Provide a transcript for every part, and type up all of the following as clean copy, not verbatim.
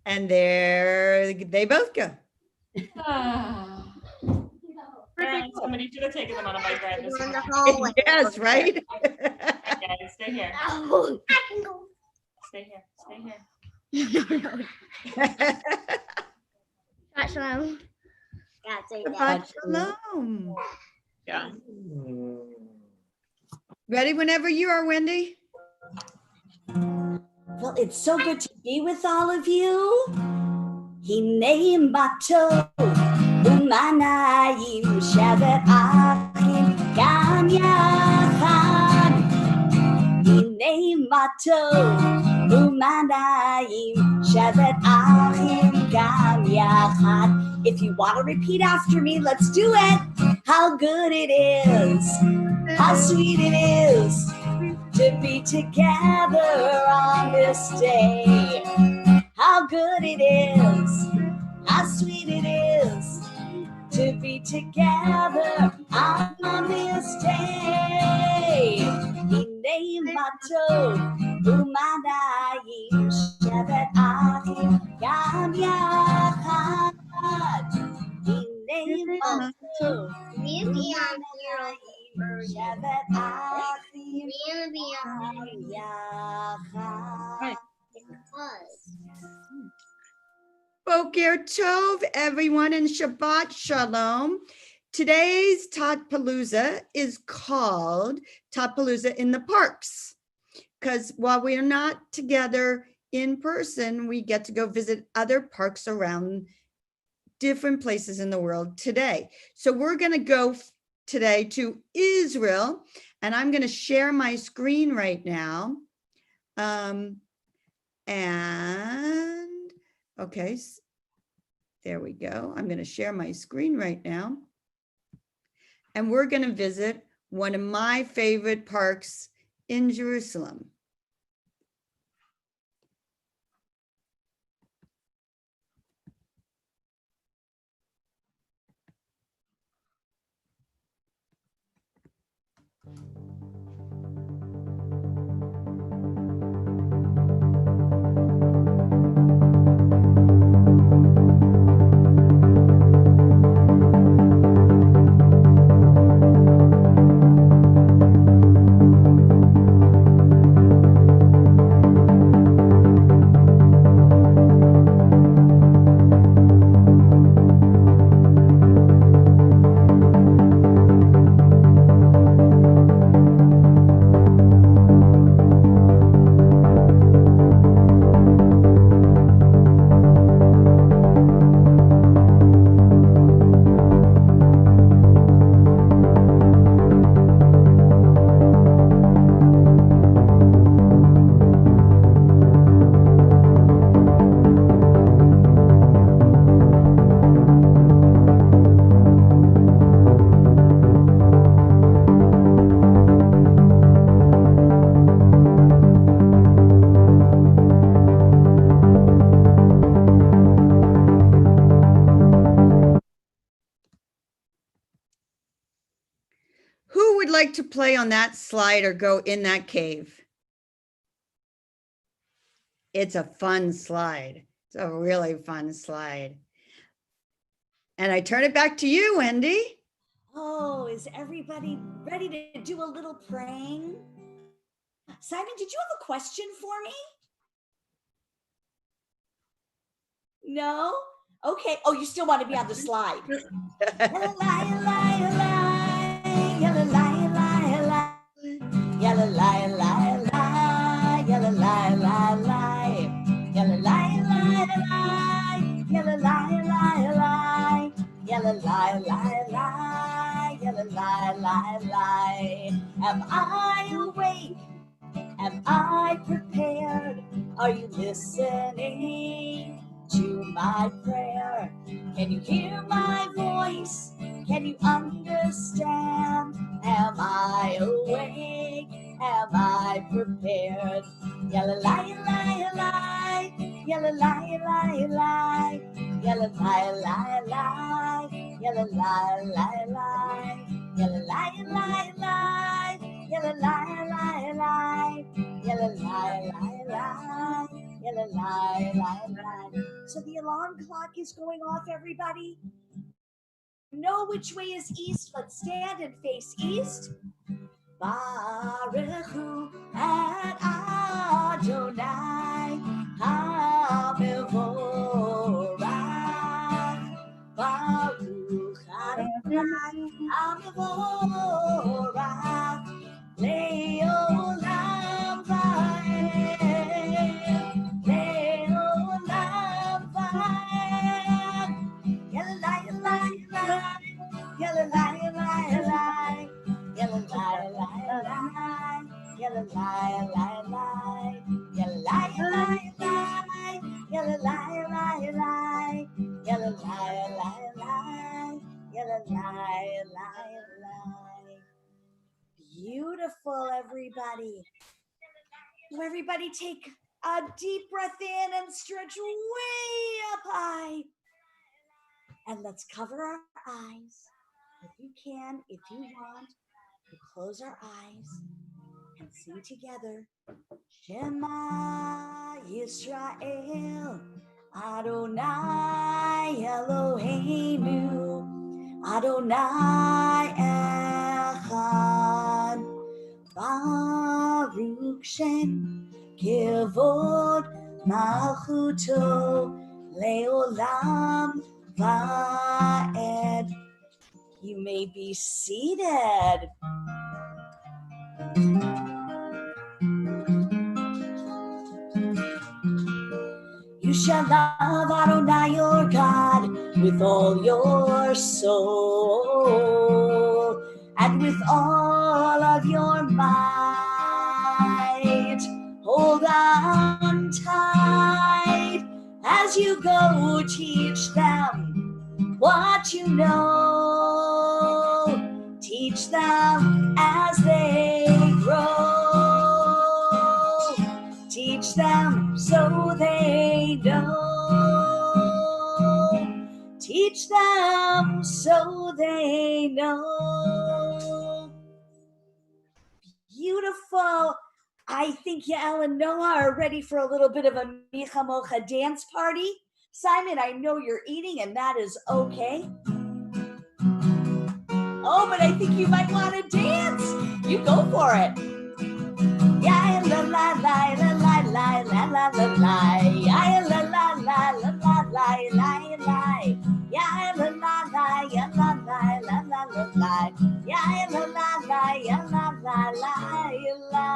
And there they both go. Perfect. Somebody should have taken them out of my grand this morning. Yes, right? Okay, stay here. Oh, I can go. Stay here. Stay here. Shalom. God say that. Shabbat shalom. Yeah. Ready whenever you are, Wendy? Well, it's so good to be with all of you. Hine mato umanayim shavet achim gam yachad. Hine mato umanayim shavet achim gam yachad. If you want to repeat after me, let's do it. How good it is, how sweet it is to be together on this day. How good it is, how sweet it is to be together on this day. Hinei matov u'manayim shevet achim gam yachad. Hinei matov u'manayim shevet achim gam yachad. Boker Tov, everyone, and Shabbat Shalom. Today's Totpalooza is called Totpalooza in the Parks, because while we are not together in person, we get to go visit other parks around different places in the world today. So we're going to go today to Israel, and I'm going to share my screen right now. Okay, there we go. I'm going to share my screen right now. And we're going to visit one of my favorite parks in Jerusalem. Who would like to play on that slide or go in that cave? It's a fun slide. It's a really fun slide. And I turn it back to you, Wendy. Oh, is everybody ready to do a little praying? Simon, did you have a question for me? No? Okay. Oh, you still want to be on the slide. Yalla, lie, lie, lie. Yalla, lie, lie, lie. Yalla, lie, lie, lie. Yalla, lie, lie, lie. Yalla, lie, lie, lie. Yalla, lie, lie, lie. Yalla, lie, lie, lie. Yalla, lie, lie, lie. Am I awake? Am I prepared? Are you listening to my prayer? Can you hear my voice? Can you understand? Am I awake? Am I prepared? Yalla lie lie lie, yalla lie lie lie, yalla lie lie lie, yalla lie lie lie, yalla lie lie lie, yalla lie lie lie, yalla lie lie lie, yalla So the alarm clock is going off, everybody. Know which way is east. Let's stand and face east. Baruch Hu Adonai HaMevorach. Baruch Adonai HaMevorach. Le'olam va'ed. Le'olam va'ed. Yalalai, yalalai, yalalai, yalalai. Yellow lie, lie, lie, yellow lie, lie, lie, yellow lie, lie, lie, yellow lie, lie, lie, yellow lie, lie, lie, yellow lie, lie, lie. Beautiful, everybody. So everybody take a deep breath in and stretch way up high. And let's cover our eyes. If you can, if you want. We'll close our eyes and sing together. Shema Yisrael, Adonai Eloheinu, Adonai Echad, Baruch Shem Kivod Malchuto Leolam Va'ed. You may be seated. You shall love Adonai your God with all your soul and with all of your might. Hold on tight as you go, teach them what you know. Teach them as they grow. Teach them so they know. Teach them so they know. Beautiful. I think Yael and Noah are ready for a little bit of a Micha Mocha dance party. Simon, I know you're eating, and that is okay. Oh, but I think you might want to dance. You go for it. Yeah, la la la la la la la la la la. Yeah, la la la la la la la la. Yeah, la la la ya la la la la la la. Yeah, la la la ya la la la la.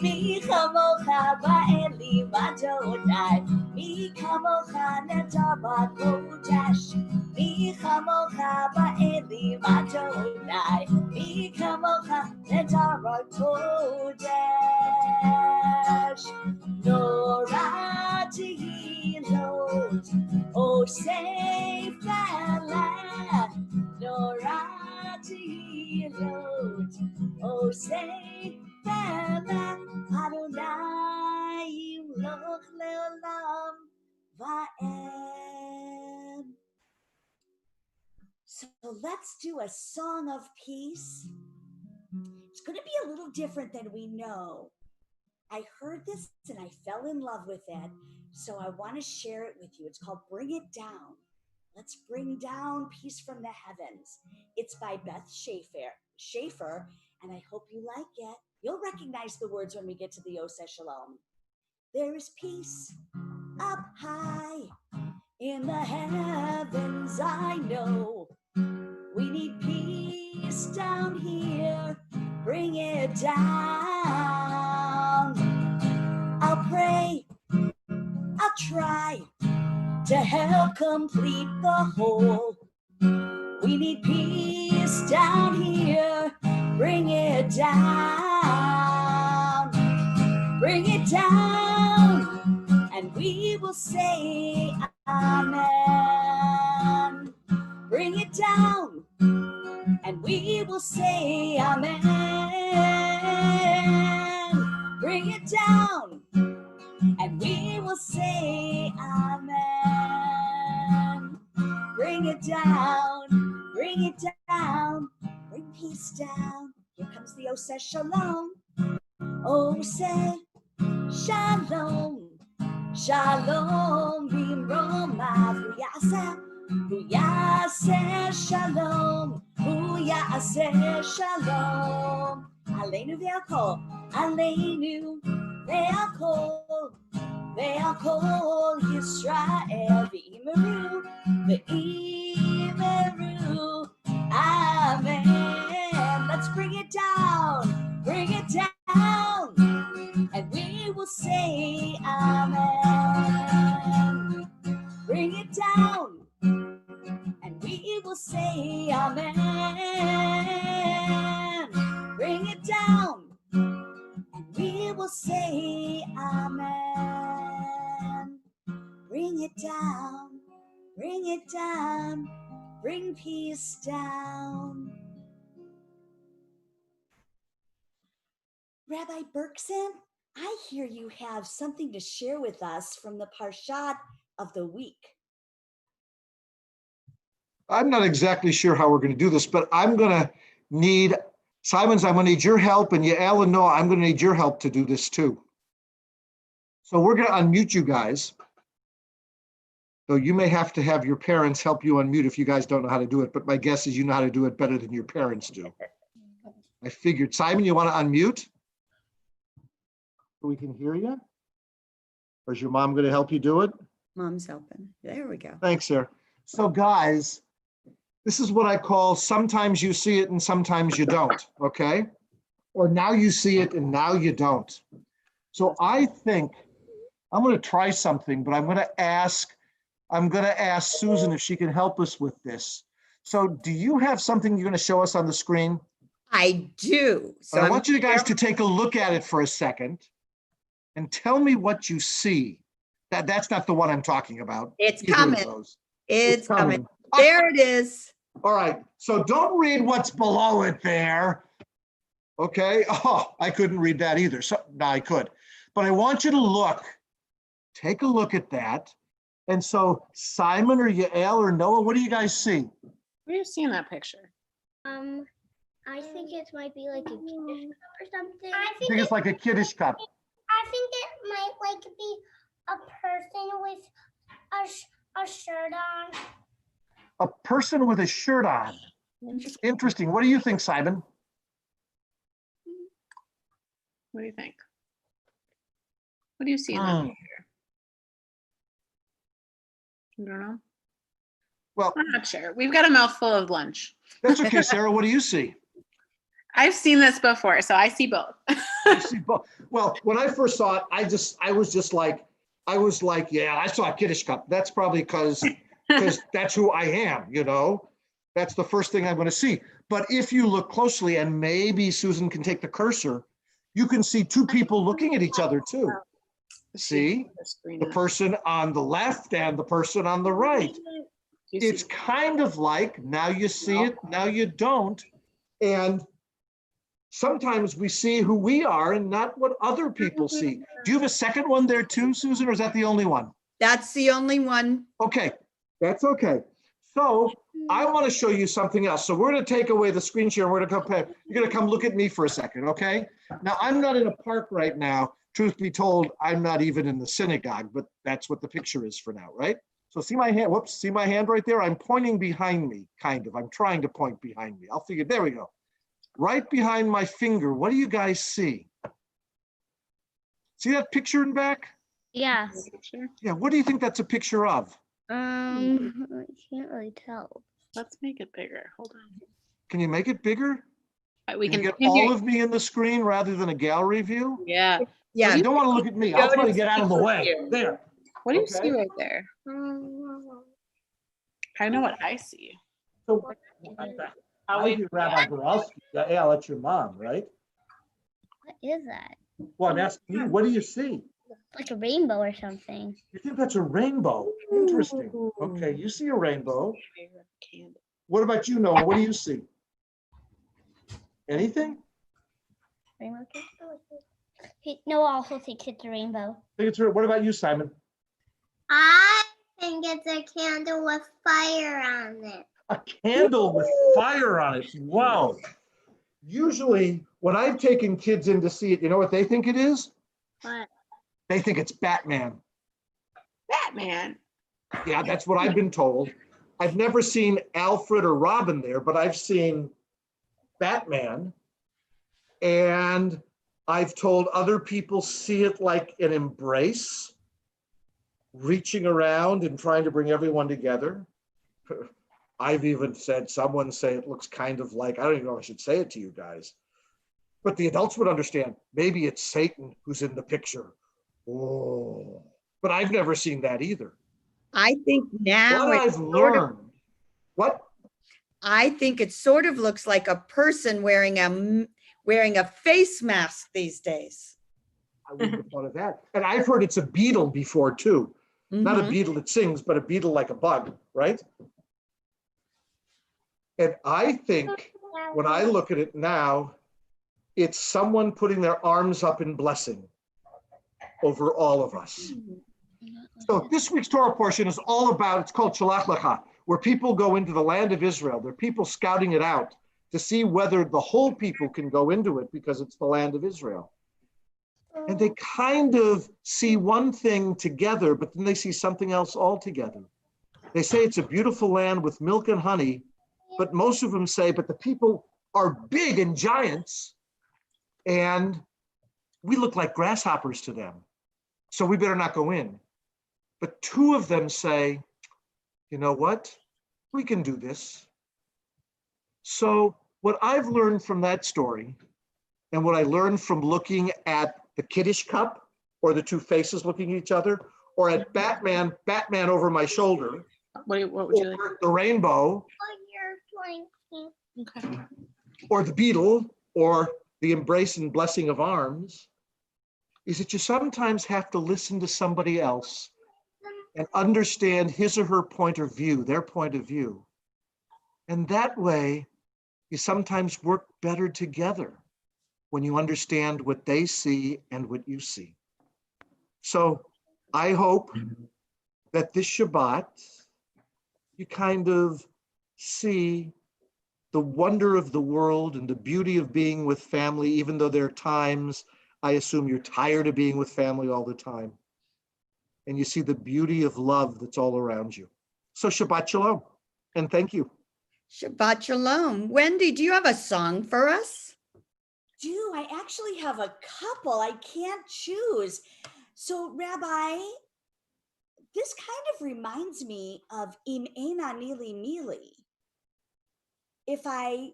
Mi kamocha ba'eli Adonai. Mi kamocha netar kodesh. Mi kamocha ba'eli Adonai. Mi kamocha netar kodesh. Norah tehilot, oh save the land. Norah tehilot, oh save the land. Adonai yimloch leolam va'ed. So let's do a song of peace. It's going to be a little different than we know. I heard this and I fell in love with it, so I want to share it with you. It's called Bring It Down. Let's bring down peace from the heavens. It's by Beth Schaefer, and I hope you like it. You'll recognize the words when we get to the Oseh Shalom. There is peace up high in the heavens, I know. We need peace down here. Bring it down. I'll pray, I'll try to help complete the whole. We need peace down here. Bring it down. Bring it down. And we will say amen. Bring it down. And we will say amen. Bring it down. And we will say amen. Bring it down. Bring it down. Bring peace down. Here comes the Oseh Shalom. Oseh Shalom, shalom, bimroma, huyaseh shalom, huyaseh shalom. Aleinu ve'akol, aleinu ve'akol, ve'akol Yisrael ve'imeru, amen. Let's bring it down, and we will say amen. Bring it down, and we will say amen. Bring it down, and we will say amen. Bring it down, bring peace down. Rabbi Berkson, I hear you have something to share with us from the Parshat of the week. I'm not exactly sure how we're going to do this, but I'm going to need, Simons, I'm going to need your help, and Yael and Noah, I'm going to need your help to do this too. So we're going to unmute you guys. So you may have to have your parents help you unmute if you guys don't know how to do it, but my guess is you know how to do it better than your parents do. I figured. Simon, you want to unmute? So we can hear you? Or is your mom going to help you do it? Mom's helping. There we go. Thanks, sir. So guys, this is what I call sometimes you see it and sometimes you don't, okay? Or now you see it and now you don't. So I think I'm going to try something, but I'm going to ask Susan if she can help us with this. So do you have something you're going to show us on the screen? I do. So I want you guys to take a look at it for a second and tell me what you see. That's not the one I'm talking about. It's Either of coming. those. It's coming. There it is. All right. So don't read what's below it there. Okay. Oh, I couldn't read that either. So now I could. But I want you to look. Take a look at that. And so Simon or Yael or Noah, what do you guys see? Where do you see in that picture? I think it might be like a kiddish cup or something. I think it's like a kiddish cup. I think it might like be a person with a shirt on. A person with a shirt on. Interesting. What do you think, Simon? What do you think? What do you see in that picture? I don't know. Well, I'm not sure. We've got a mouthful of lunch. that's okay, Sarah. What do you see? I've seen this before, so I see both. You see both. Well, when I first saw it, I was like, yeah, I saw a kiddish cup. That's probably because that's who I am, you know. That's the first thing I'm going to see. But if you look closely, and maybe Susan can take the cursor, you can see two people looking at each other too. See? The person on the left and the person on the right. It's kind of like, now you see it, now you don't. And sometimes we see who we are and not what other people see. Do you have a second one there too, Susan, or is that the only one? That's the only one. Okay, that's okay. So I want to show you something else. So we're going to take away the screen share. We're going to come, you're going to come look at me for a second, okay? Now, I'm not in a park right now. Truth be told, I'm not even in the synagogue, but that's what the picture is for now, right? So see my hand, whoops, see my hand right there? I'm pointing behind me, kind of. I'm trying to point behind me. I'll figure, there we go. Right behind my finger, what do you guys see? See that picture in back? Yeah. Yeah, what do you think that's a picture of? I can't really tell. Let's make it bigger. Hold on. Can you make it bigger? We Can can you get all of me in the screen rather than a gallery view? Yeah. Yeah. You don't want to look at me. I'll try to get out of the way. There. What do you Okay. see right there? I know what I see. So I hear Rabbi Borowski. Yeah, that's your mom, right? What is that? Well, I'm asking you, what do you see? Like a rainbow or something. You think that's a rainbow? Interesting. Okay, you see a rainbow. What about you, Noah? What do you see? Anything? Rainbow cake? No, I also think it's a rainbow. Think it's, what about you, Simon? I think it's a candle with fire on it. A candle with fire on it. Wow. Usually when I've taken kids in to see it, you know what they think it is? What? They think it's Batman. Batman. Yeah, that's what I've been told. I've never seen Alfred or Robin there, but I've seen Batman. And I've told other people see it like an embrace, reaching around and trying to bring everyone together. I've even said, someone say it looks kind of like, I don't even know if I should say it to you guys, but the adults would understand. Maybe it's Satan who's in the picture. Oh, but I've never seen that either. I think now What it I've sort of, learned, what? I think it sort of looks like a person wearing a face mask these days. I wouldn't have thought of that. And I've heard it's a beetle before too. Not a Mhm. beetle that sings, but a beetle like a bug, right? And I think when I look at it now, it's someone putting their arms up in blessing over all of us. So this week's Torah portion is all about, it's called Shalach Lecha, where people go into the land of Israel. There are people scouting it out to see whether the whole people can go into it because it's the land of Israel. And they kind of see one thing together, but then they see something else altogether. They say it's a beautiful land with milk and honey, but most of them say, but the people are big and giants, and we look like grasshoppers to them, so we better not go in. But two of them say, you know what? We can do this. So what I've learned from that story, and what I learned from looking at the Kiddush cup, or the two faces looking at each other, or at Batman over my shoulder, What would you like? or the rainbow, Okay. or the beetle, or the embrace and blessing of arms, is that you sometimes have to listen to somebody else and understand his or her point of view, their point of view. And that way, you sometimes work better together when you understand what they see and what you see. So I hope that this Shabbat, you kind of see the wonder of the world and the beauty of being with family, even though there are times, I assume you're tired of being with family all the time. And you see the beauty of love that's all around you. So Shabbat Shalom, and thank you. Shabbat Shalom. Wendy, do you have a song for us? I actually have a couple. I can't choose. So, Rabbi, this kind of reminds me of Im Eina Nili Mili. If I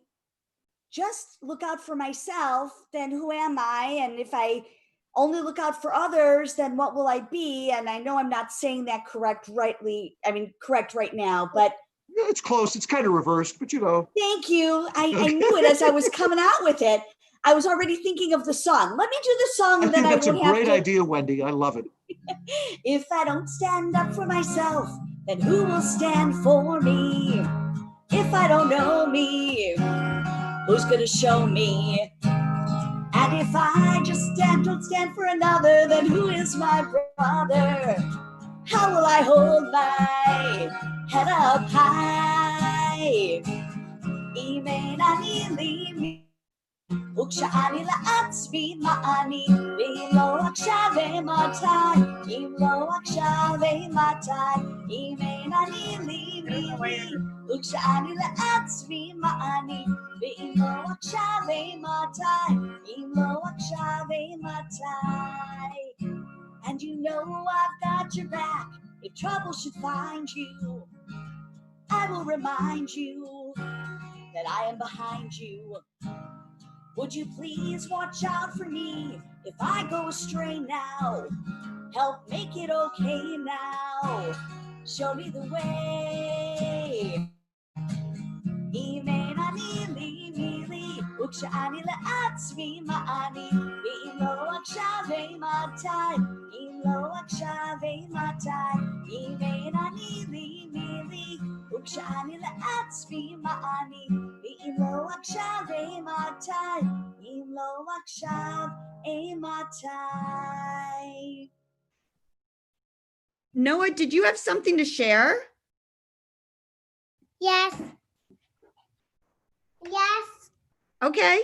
just look out for myself, then who am I? And if I only look out for others, then what will I be? And I know I'm not saying that correct right now, but Yeah, it's close. It's kind of reversed, but you know. thank you. I knew it as I was coming out with it. I was already thinking of the song. Let me do the song, I and think then that's I a won't have great to. idea, Wendy. I love it. If I don't stand up for myself, then who will stand for me? If I don't know me, who's gonna show me? And if I just don't stand for another, then who is my brother? How will I hold my head up high? Im Eina Nili Mili, וכשאני לעצמי מה אני, ואם לא עכשיו אימתי, אם לא עכשיו אימתי, אם אין אני לי מילי, וכשאני לעצמי מה אני, ואם לא עכשיו אימתי, אם לא עכשיו אימתי. And you know I've got your back, if trouble should find you, I will remind you that I am behind you. Would you please watch out for me if I go astray now? Help make it okay now. Show me the way. Im Eina Nili Mili, וכשאני לעצמי מה אני, ואם לא עכשיו אימתי, אם לא עכשיו אימתי, אם Eina Nili Mili, וכשאני לעצמי מה אני, ואם לא עכשיו אימתי, אם לא עכשיו אימתי. Noah, did you have something to share? Yes. Yes. Okay.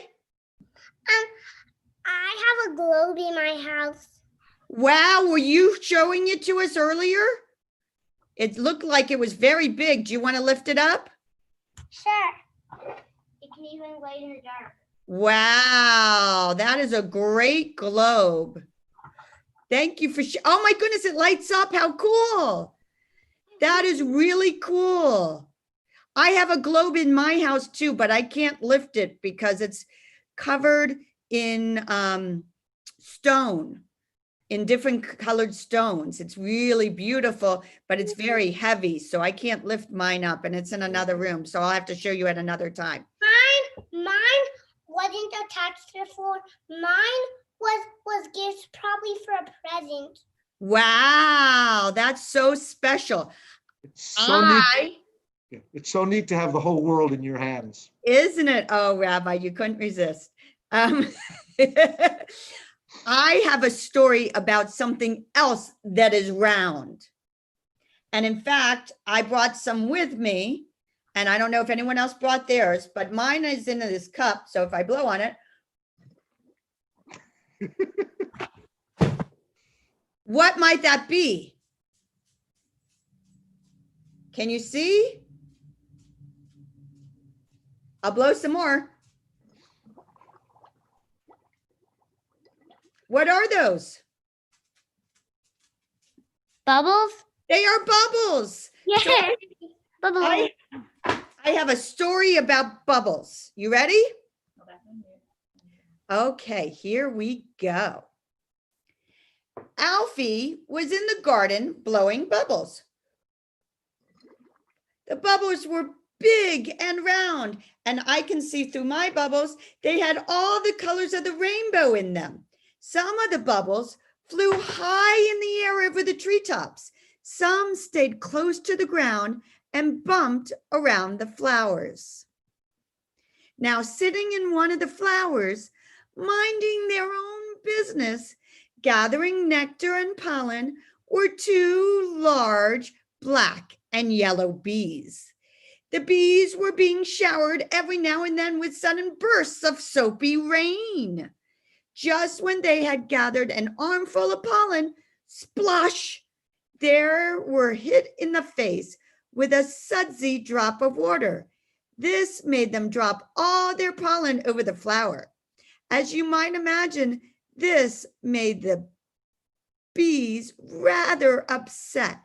I have a globe in my house. Wow, were you showing it to us earlier? It looked like it was very big. Do you want to lift it up? Sure. It can even light in the dark. Wow, that is a great globe. Thank you for, oh my goodness, it lights up. How cool. That is really cool. I have a globe in my house too, but I can't lift it because it's covered in stone, in different colored stones. It's really beautiful, but it's very heavy. So I can't lift mine up, and it's in another room. So I'll have to show you at another time. Mine wasn't attached to the floor. Mine was gifts probably for a present. Wow, that's so special. It's so neat. I, It's so neat to have the whole world in your hands. isn't it? Oh, Rabbi, you couldn't resist. I have a story about something else that is round. And in fact, I brought some with me, and I don't know if anyone else brought theirs, but mine is in this cup. So if I blow on it, what might that be? Can you see? I'll blow some more. What are those? Bubbles? They are bubbles. Yeah. Bubbles. I have a story about bubbles. You ready? Okay, here we go. Alfie was in the garden blowing bubbles. The bubbles were big and round, and I can see through my bubbles. They had all the colors of the rainbow in them. Some of the bubbles flew high in the air over the treetops. Some stayed close to the ground and bumped around the flowers. Now, sitting in one of the flowers, minding their own business, gathering nectar and pollen, were two large black and yellow bees. The bees were being showered every now and then with sudden bursts of soapy rain. Just when they had gathered an armful of pollen, splosh, there were hit in the face with a sudsy drop of water. This made them drop all their pollen over the flower. As you might imagine, this made the bees rather upset.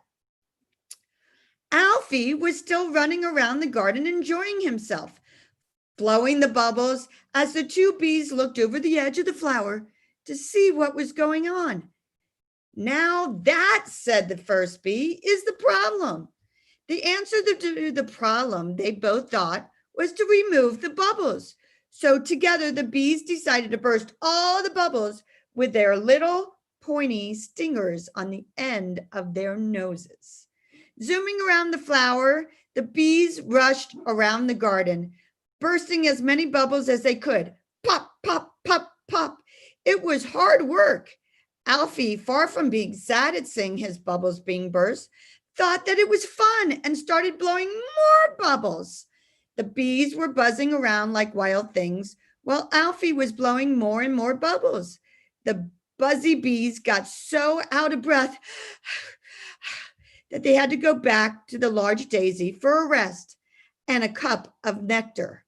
Alfie was still running around the garden enjoying himself, blowing the bubbles as the two bees looked over the edge of the flower to see what was going on. Now that, said the first bee, is the problem. The answer to the problem, they both thought, was to remove the bubbles. So together the bees decided to burst all the bubbles with their little pointy stingers on the end of their noses. Zooming around the flower, the bees rushed around the garden, bursting as many bubbles as they could. Pop, pop, pop, pop. It was hard work. Alfie, far from being sad at seeing his bubbles being burst, thought that it was fun and started blowing more bubbles. The bees were buzzing around like wild things while Alfie was blowing more and more bubbles. The buzzy bees got so out of breath that they had to go back to the large daisy for a rest and a cup of nectar.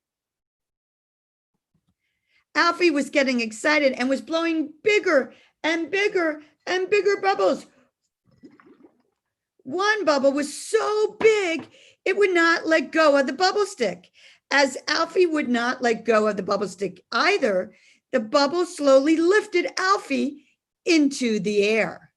Alfie was getting excited and was blowing bigger and bigger and bigger bubbles. One bubble was so big, it would not let go of the bubble stick. As Alfie would not let go of the bubble stick either, the bubble slowly lifted Alfie into the air.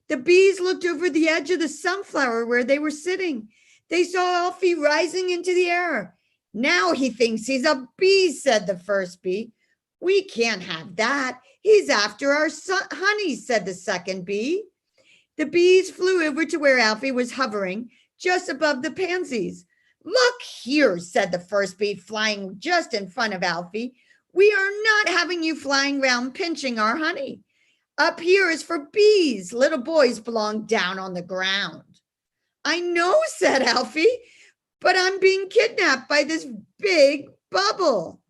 The bees looked over the edge of the sunflower where they were sitting. They saw Alfie rising into the air. Now he thinks he's a bee, said the first bee. We can't have that. He's after our honey, said the second bee. The bees flew over to where Alfie was hovering, just above the pansies. Look here, said the first bee, flying just in front of Alfie. We are not having you flying around pinching our honey. Up here is for bees. Little boys belong down on the ground. I know, said Alfie, but I'm being kidnapped by this big bubble.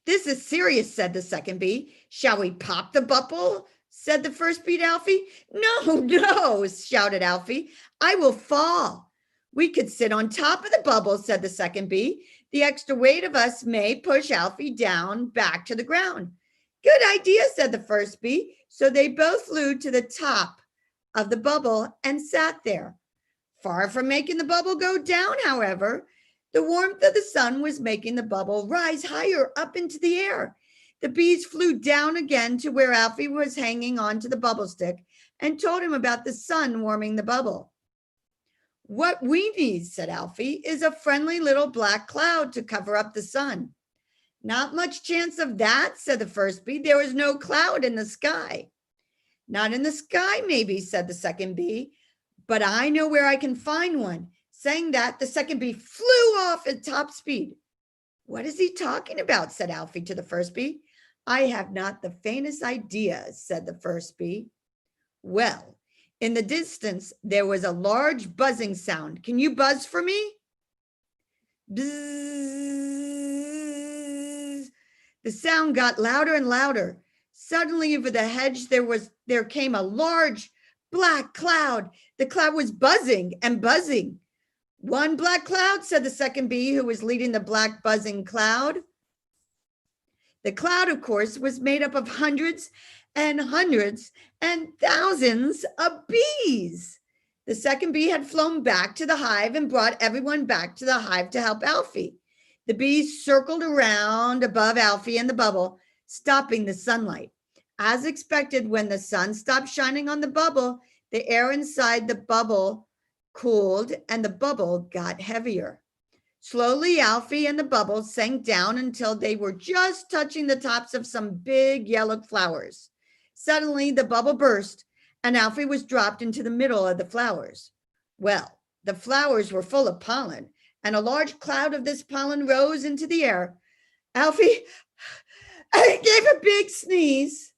This is serious, said the second bee. Shall we pop the bubble? Said the first bee to Alfie. No, no, shouted Alfie. I will fall. We could sit on top of the bubble, said the second bee. The extra weight of us may push Alfie down back to the ground. Good idea, said the first bee. So they both flew to the top of the bubble and sat there. Far from making the bubble go down, however, the warmth of the sun was making the bubble rise higher up into the air. The bees flew down again to where Alfie was hanging onto the bubble stick and told him about the sun warming the bubble. What we need, said Alfie, is a friendly little black cloud to cover up the sun. Not much chance of that, said the first bee. There is no cloud in the sky. Not in the sky, maybe, said the second bee, but I know where I can find one. Saying that, the second bee flew off at top speed. What is he talking about, said Alfie to the first bee. I have not the faintest idea, said the first bee. Well, in the distance, there was a large buzzing sound. Can you buzz for me? Bzzz. The sound got louder and louder. Suddenly, over the hedge, there came a large black cloud. The cloud was buzzing and buzzing. One black cloud, said the second bee, who was leading the black buzzing cloud. The cloud, of course, was made up of hundreds and hundreds and thousands of bees. The second bee had flown back to the hive and brought everyone back to the hive to help Alfie. The bees circled around above Alfie and the bubble, stopping the sunlight. As expected, when the sun stopped shining on the bubble, the air inside the bubble cooled and the bubble got heavier. Slowly, Alfie and the bubble sank down until they were just touching the tops of some big yellow flowers. Suddenly, the bubble burst and Alfie was dropped into the middle of the flowers. Well, the flowers were full of pollen, and a large cloud of this pollen rose into the air. Alfie gave a big sneeze,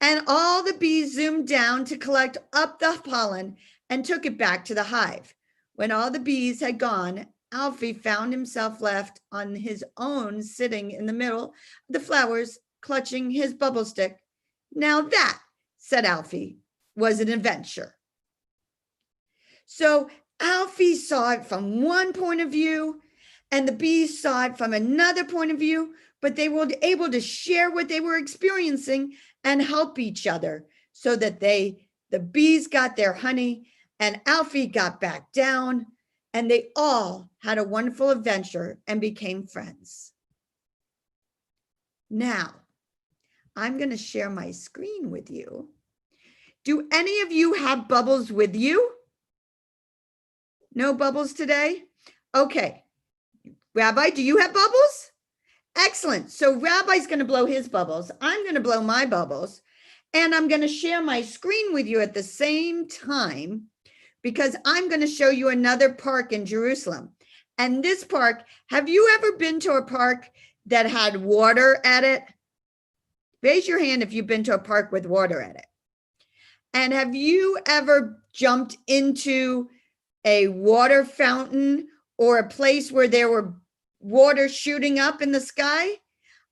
and all the bees zoomed down to collect up the pollen and took it back to the hive. When all the bees had gone, Alfie found himself left on his own, sitting in the middle of the flowers, clutching his bubble stick. Now that, said Alfie, was an adventure. So Alfie saw it from one point of view, and the bees saw it from another point of view, but they were able to share what they were experiencing and help each other so that the bees got their honey and Alfie got back down, and they all had a wonderful adventure and became friends. Now, I'm going to share my screen with you. Do any of you have bubbles with you? No bubbles today? Okay. Rabbi, do you have bubbles? Excellent. So Rabbi's going to blow his bubbles. I'm going to blow my bubbles. And I'm going to share my screen with you at the same time because I'm going to show you another park in Jerusalem. And this park, have you ever been to a park that had water at it? Raise your hand if you've been to a park with water at it. And have you ever jumped into a water fountain or a place where there were water shooting up in the sky?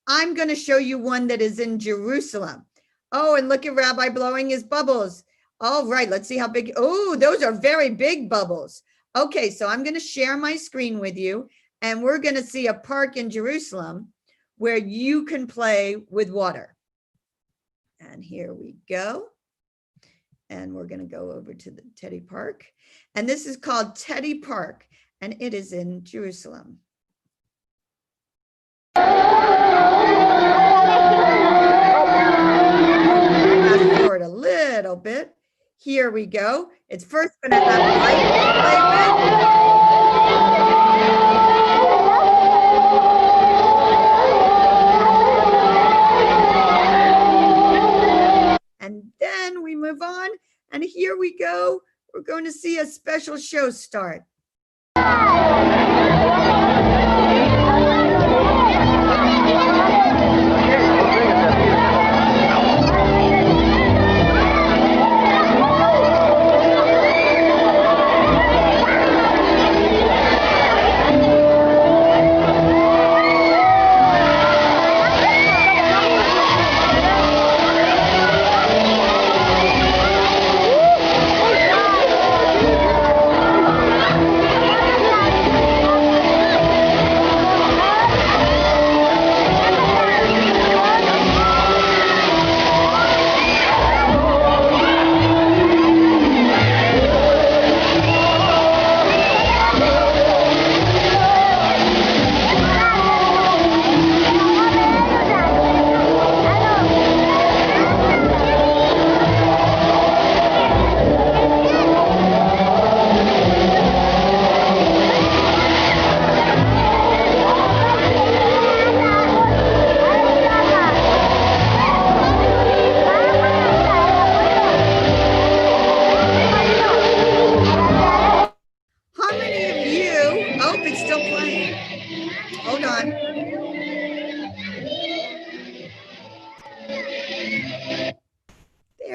I'm going to show you one that is in Jerusalem. Oh, and look at Rabbi blowing his bubbles. All right, let's see how big. Oh, those are very big bubbles. Okay, so I'm going to share my screen with you, and we're going to see a park in Jerusalem where you can play with water. And here we go. And we're going to go over to the Teddy Park. And this is called Teddy Park, and it is in Jerusalem. Fast forward a little bit. Here we go. It's first going to have light to play with. And then we move on. And here we go. We're going to see a special show start.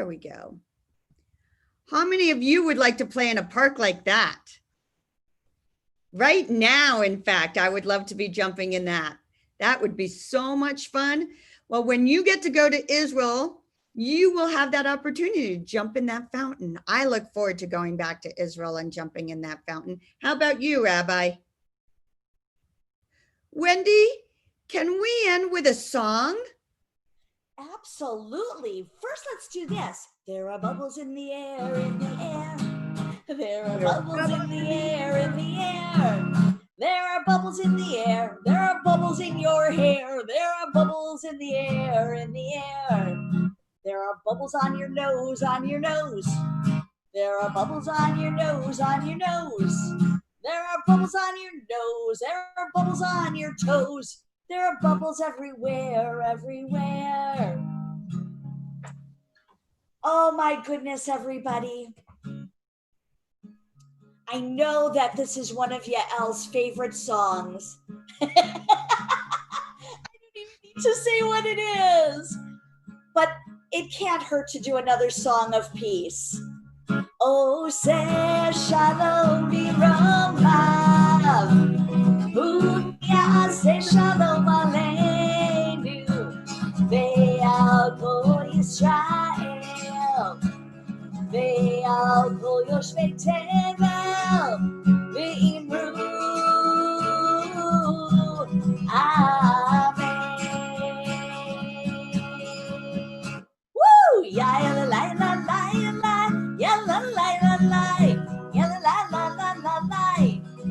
we go. How many of you would like to play in a park like that? Right now, in fact, I would love to be jumping in that. That would be so much fun. Well, when you get to go to Israel, you will have that opportunity to jump in that fountain. I look forward to going back to Israel and jumping in that fountain. How about you, Rabbi? Wendy, can we end with a song? Absolutely. First, let's do this. There are bubbles in the air, in the air. There are bubbles in the air, in the air. There are bubbles in the air. There are bubbles in your hair. There are bubbles in the air, in the air. There are bubbles on your nose, on your nose. There are bubbles on your nose, on your nose. There are bubbles on your nose. There are bubbles on your toes. There are bubbles everywhere, everywhere. Oh my goodness, everybody. I know that this is one of Yael's favorite songs. I don't even need to say what it is. But it can't hurt to do another song of peace. Oh, say shalom v'romav, say shalom aleinu, ve'al kol Yisrael, ve'al kol yoshvei tevel, ve'imru amen. Woo! Ya la la la la la, ya la la la la, ya la la la la la la,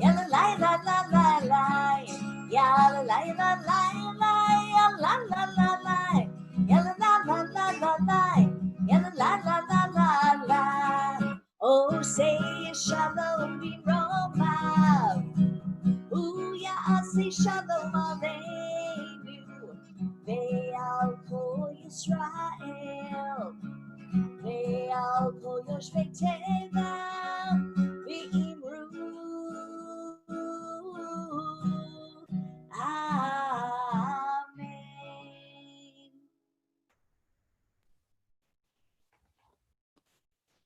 ya la la la la la la, ya la la la la la, ya la la la la, ya la la la la la la, ya la la la la la la. Oh, say shalom v'romav, ooh ya say shalom aleinu, ve'al kol Yisrael. Ve'al kol yoshvei tevel v'imru amen.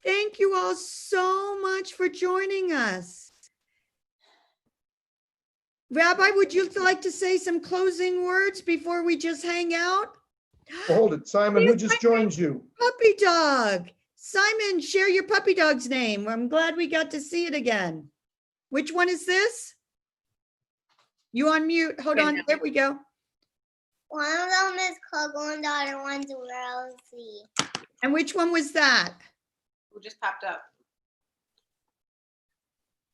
Thank you all so much for joining us. Rabbi, would you like to say some closing words before we just hang out? Hold it, Simon, who just joined you? Puppy dog. Simon, share your puppy dog's name. I'm glad we got to see it again. Which one is this? You on mute. Hold on. There we go. One of them is called Golden Daughter, one's Rosie. And which one was that? Who just popped up?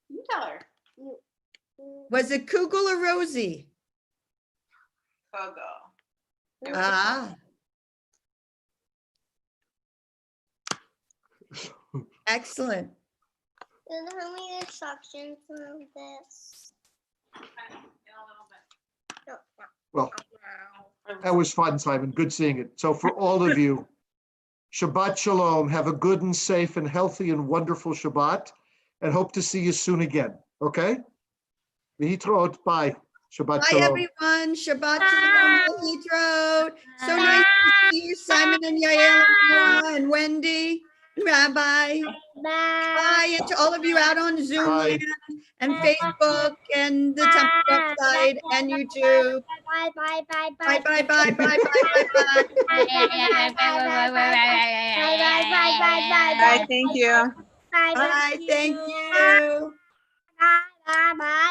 You tell her. Was it Kugel or Rosie? Kogo. Ah. Excellent. There's how many instructions of this? No, Well, no. that was fun, Simon. Good seeing it. So for all of you, Shabbat Shalom. Have a good and safe and healthy and wonderful Shabbat, and hope to see you soon again. Okay? Vihitrot. Bye. Shabbat Bye, Shalom. everyone. Shabbat Shalom. Lehitraot. So nice to see you, Simon and Yael and Noah and Wendy and Rabbi. Bye. Bye. And to all of you out on Zoom Bye. land and Facebook and the Temple website and YouTube. Bye, bye, bye, Bye, bye. bye, bye, bye, bye, bye, bye. Thank you. Bye, thank you. Bye, bye, bye.